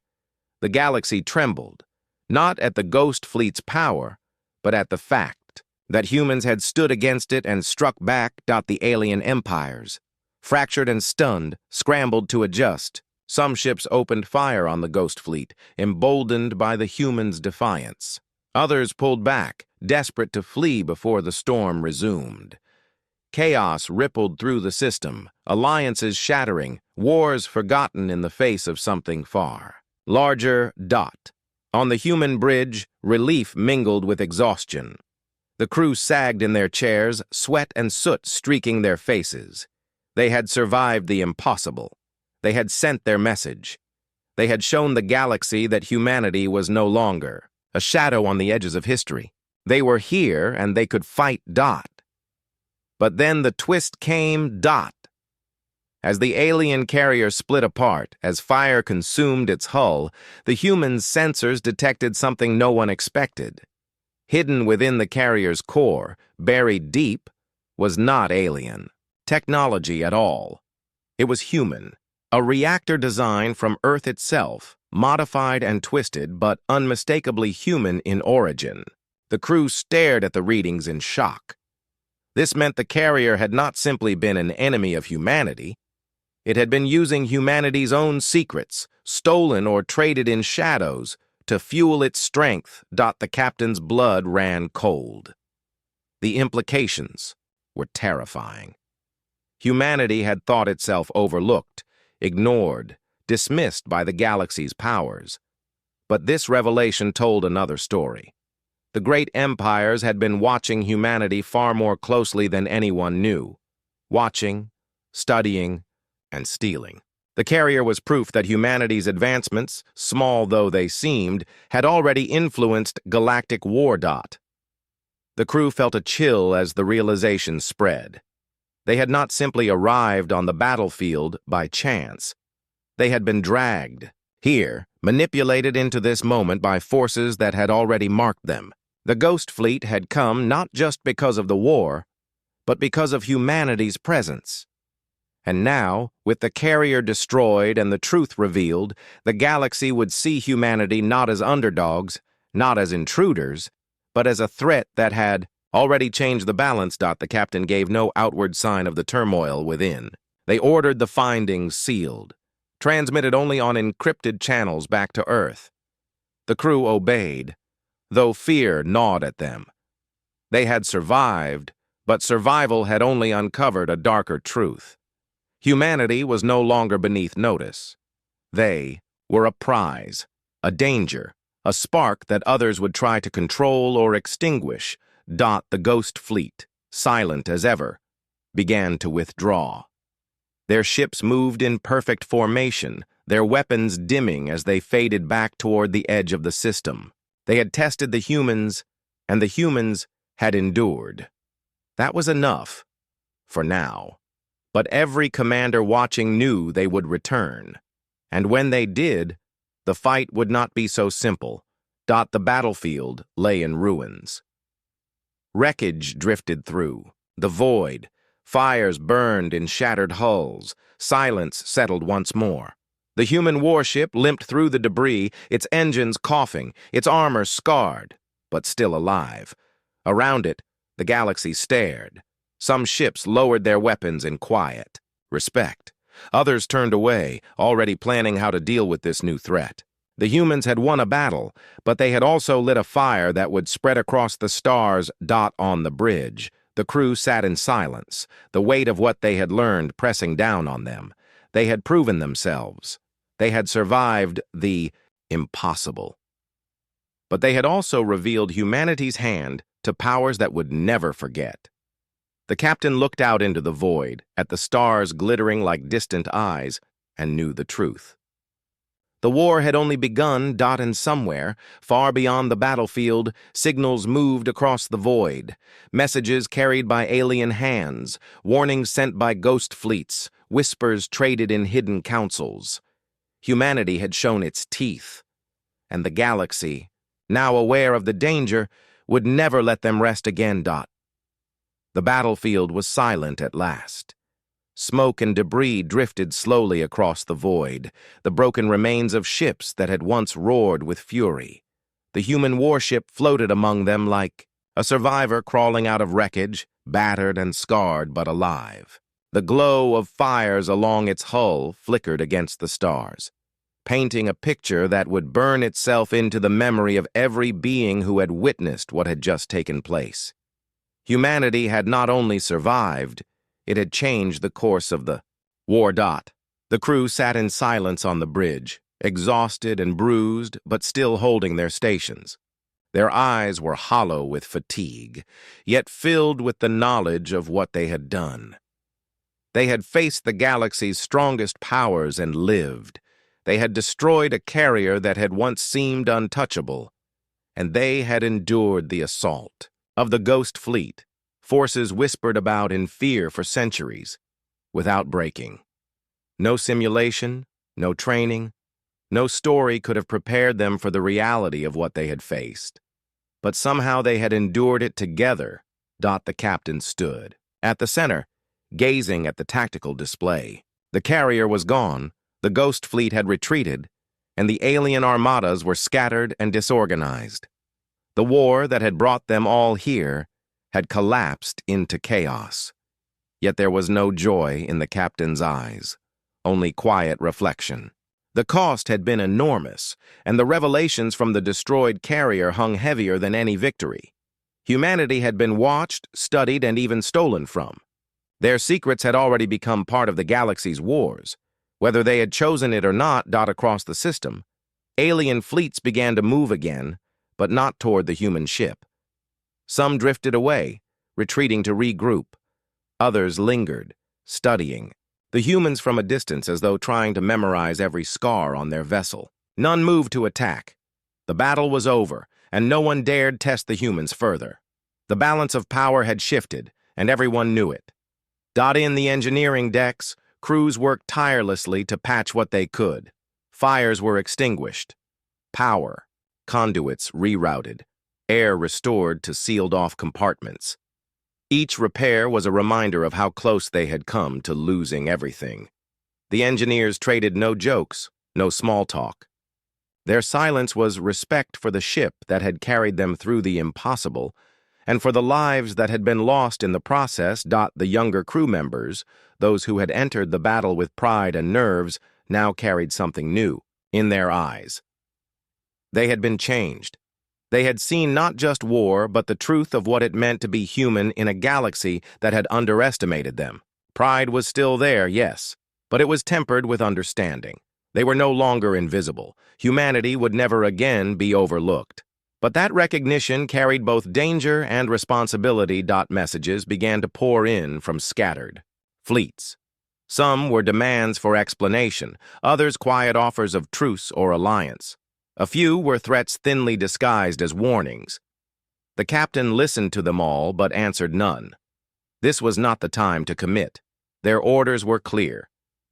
The galaxy trembled, not at the Ghost Fleet's power, but at the fact that humans had stood against it and struck back. The alien empires, fractured and stunned, scrambled to adjust. Some ships opened fire on the Ghost Fleet, emboldened by the humans' defiance. Others pulled back, desperate to flee before the storm resumed. Chaos rippled through the system, alliances shattering, wars forgotten in the face of something far larger. On the human bridge, relief mingled with exhaustion. The crew sagged in their chairs, sweat and soot streaking their faces. They had survived the impossible. They had sent their message. They had shown the galaxy that humanity was no longer a shadow on the edges of history. They were here and they could fight. But then the twist came. As the alien carrier split apart, as fire consumed its hull, the humans' sensors detected something no one expected. Hidden within the carrier's core, buried deep, was not alien technology at all. It was human, a reactor design from Earth itself, modified and twisted, but unmistakably human in origin. The crew stared at the readings in shock. This meant the carrier had not simply been an enemy of humanity. It had been using humanity's own secrets, stolen or traded in shadows, to fuel its strength. The captain's blood ran cold. The implications were terrifying. Humanity had thought itself overlooked, ignored, dismissed by the galaxy's powers. But this revelation told another story. The great empires had been watching humanity far more closely than anyone knew. Watching, studying, and stealing. The carrier was proof that humanity's advancements, small though they seemed, had already influenced galactic war. The crew felt a chill as the realization spread. They had not simply arrived on the battlefield by chance. They had been dragged here, manipulated into this moment by forces that had already marked them. The Ghost Fleet had come not just because of the war, but because of humanity's presence. And now, with the carrier destroyed and the truth revealed, the galaxy would see humanity not as underdogs, not as intruders, but as a threat that had already changed the balance. The captain gave no outward sign of the turmoil within. They ordered the findings sealed, transmitted only on encrypted channels back to Earth. The crew obeyed, though fear gnawed at them. They had survived, but survival had only uncovered a darker truth. Humanity was no longer beneath notice. They were a prize, a danger, a spark that others would try to control or extinguish. The Ghost Fleet, silent as ever, began to withdraw. Their ships moved in perfect formation, their weapons dimming as they faded back toward the edge of the system. They had tested the humans, and the humans had endured. That was enough, for now. But every commander watching knew they would return. And when they did, the fight would not be so simple. The battlefield lay in ruins. Wreckage drifted through, the void. Fires burned in shattered hulls. Silence settled once more. The human warship limped through the debris, its engines coughing, its armor scarred, but still alive. Around it, the galaxy stared. Some ships lowered their weapons in quiet, respect. Others turned away, already planning how to deal with this new threat. The humans had won a battle, but they had also lit a fire that would spread across the stars. On the bridge, the crew sat in silence, the weight of what they had learned pressing down on them. They had proven themselves. They had survived the impossible. But they had also revealed humanity's hand to powers that would never forget. The captain looked out into the void, at the stars glittering like distant eyes, and knew the truth. The war had only begun. And somewhere, far beyond the battlefield, signals moved across the void, messages carried by alien hands, warnings sent by ghost fleets, whispers traded in hidden councils. Humanity had shown its teeth, and the galaxy, now aware of the danger, would never let them rest again. The battlefield was silent at last. Smoke and debris drifted slowly across the void, the broken remains of ships that had once roared with fury. The human warship floated among them like a survivor crawling out of wreckage, battered and scarred but alive. The glow of fires along its hull flickered against the stars, painting a picture that would burn itself into the memory of every being who had witnessed what had just taken place. Humanity had not only survived, it had changed the course of the war. The crew sat in silence on the bridge, exhausted and bruised, but still holding their stations. Their eyes were hollow with fatigue, yet filled with the knowledge of what they had done. They had faced the galaxy's strongest powers and lived. They had destroyed a carrier that had once seemed untouchable, and they had endured the assault of the Ghost Fleet, forces whispered about in fear for centuries, without breaking. No simulation, no training, no story could have prepared them for the reality of what they had faced. But somehow they had endured it together. The captain stood at the center, gazing at the tactical display. The carrier was gone, the Ghost Fleet had retreated, and the alien armadas were scattered and disorganized. The war that had brought them all here had collapsed into chaos. Yet there was no joy in the captain's eyes, only quiet reflection. The cost had been enormous, and the revelations from the destroyed carrier hung heavier than any victory. Humanity had been watched, studied, and even stolen from. Their secrets had already become part of the galaxy's wars. Whether they had chosen it or not. Across the system, alien fleets began to move again, but not toward the human ship. Some drifted away, retreating to regroup. Others lingered, studying the humans from a distance as though trying to memorize every scar on their vessel. None moved to attack. The battle was over, and no one dared test the humans further. The balance of power had shifted, and everyone knew it. In the engineering decks, crews worked tirelessly to patch what they could. Fires were extinguished. Power, conduits rerouted. air restored to sealed-off compartments. Each repair was a reminder of how close they had come to losing everything. The engineers traded no jokes, no small talk. Their silence was respect for the ship that had carried them through the impossible, and for the lives that had been lost in the process. The younger crew members, those who had entered the battle with pride and nerves, now carried something new in their eyes. They had been changed. They had seen not just war, but the truth of what it meant to be human in a galaxy that had underestimated them. Pride was still there, yes, but it was tempered with understanding. They were no longer invisible. Humanity would never again be overlooked. But that recognition carried both danger and responsibility. Messages began to pour in from scattered fleets. Some were demands for explanation, others quiet offers of truce or alliance. A few were threats thinly disguised as warnings. The captain listened to them all but answered none. This was not the time to commit. Their orders were clear.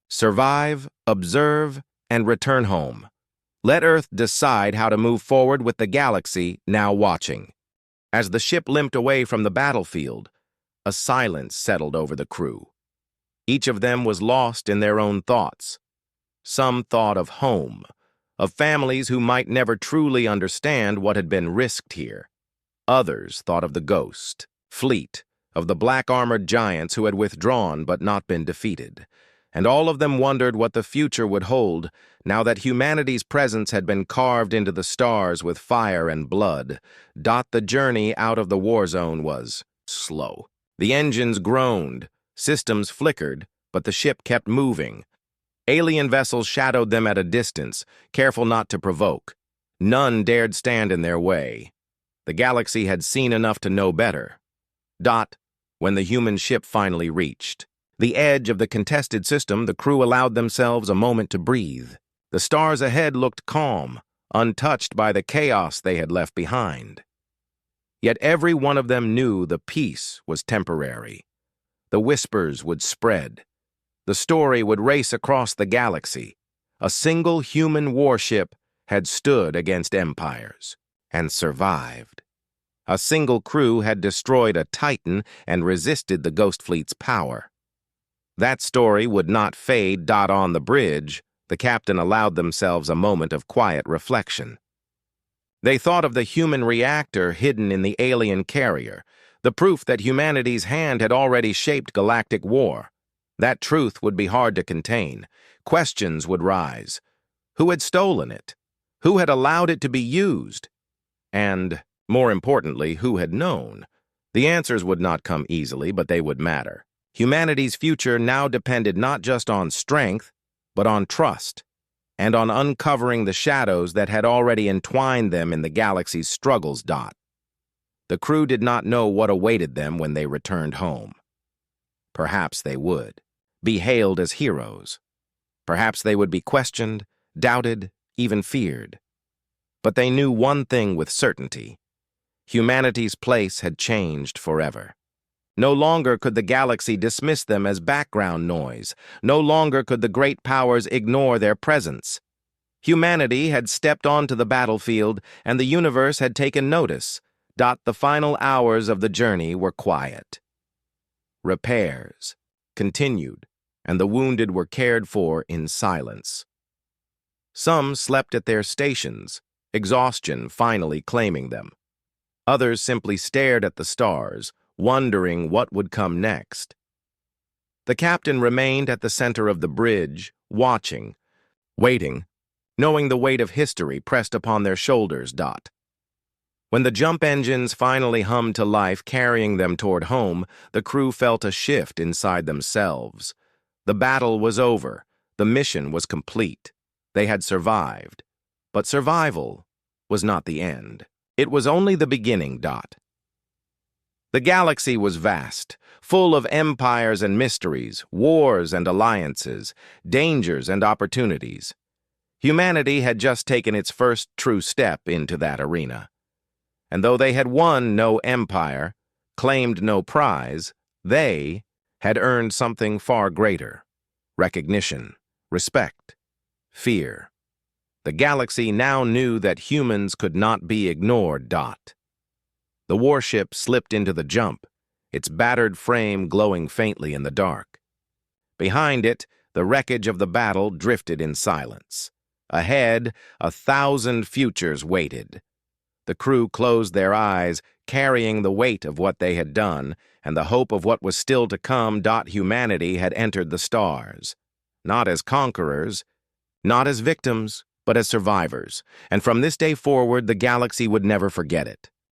Survive, observe, and return home. Let Earth decide how to move forward with the galaxy now watching. As the ship limped away from the battlefield, a silence settled over the crew. Each of them was lost in their own thoughts. Some thought of home, of families who might never truly understand what had been risked here. Others thought of the ghost, fleet, of the black-armored giants who had withdrawn but not been defeated. And all of them wondered what the future would hold now that humanity's presence had been carved into the stars with fire and blood. The journey out of the war zone was slow. The engines groaned, systems flickered, but the ship kept moving. Alien vessels shadowed them at a distance, careful not to provoke. None dared stand in their way. The galaxy had seen enough to know better. When the human ship finally reached the edge of the contested system, the crew allowed themselves a moment to breathe. The stars ahead looked calm, untouched by the chaos they had left behind. Yet every one of them knew the peace was temporary. The whispers would spread. The story would race across the galaxy. A single human warship had stood against empires and survived. A single crew had destroyed a Titan and resisted the Ghost Fleet's power. That story would not fade. On the bridge, the captain allowed themselves a moment of quiet reflection. They thought of the human reactor hidden in the alien carrier, the proof that humanity's hand had already shaped galactic war. That truth would be hard to contain. Questions would rise. Who had stolen it? Who had allowed it to be used? And, more importantly, who had known? The answers would not come easily, but they would matter. Humanity's future now depended not just on strength, but on trust, and on uncovering the shadows that had already entwined them in the galaxy's struggles. The crew did not know what awaited them when they returned home. Perhaps they would be hailed as heroes. Perhaps they would be questioned, doubted, even feared. But they knew one thing with certainty. Humanity's place had changed forever. No longer could the galaxy dismiss them as background noise. No longer could the great powers ignore their presence. Humanity had stepped onto the battlefield, and the universe had taken notice. The final hours of the journey were quiet. Repairs continued, and the wounded were cared for in silence. Some slept at their stations, exhaustion finally claiming them. Others simply stared at the stars, wondering what would come next. The captain remained at the center of the bridge, watching, waiting, knowing the weight of history pressed upon their shoulders. When the jump engines finally hummed to life, carrying them toward home, the crew felt a shift inside themselves. The battle was over. The mission was complete. They had survived. But survival was not the end. It was only the beginning. The galaxy was vast, full of empires and mysteries, wars and alliances, dangers and opportunities. Humanity had just taken its first true step into that arena. And though they had won no empire, claimed no prize, they had earned something far greater: recognition, respect, fear. The galaxy now knew that humans could not be ignored. The warship slipped into the jump, its battered frame glowing faintly in the dark. Behind it, the wreckage of the battle drifted in silence. Ahead, 1,000 futures waited. The crew closed their eyes, carrying the weight of what they had done, and the hope of what was still to come. Humanity had entered the stars. Not as conquerors, not as victims, but as survivors, and from this day forward the galaxy would never forget it.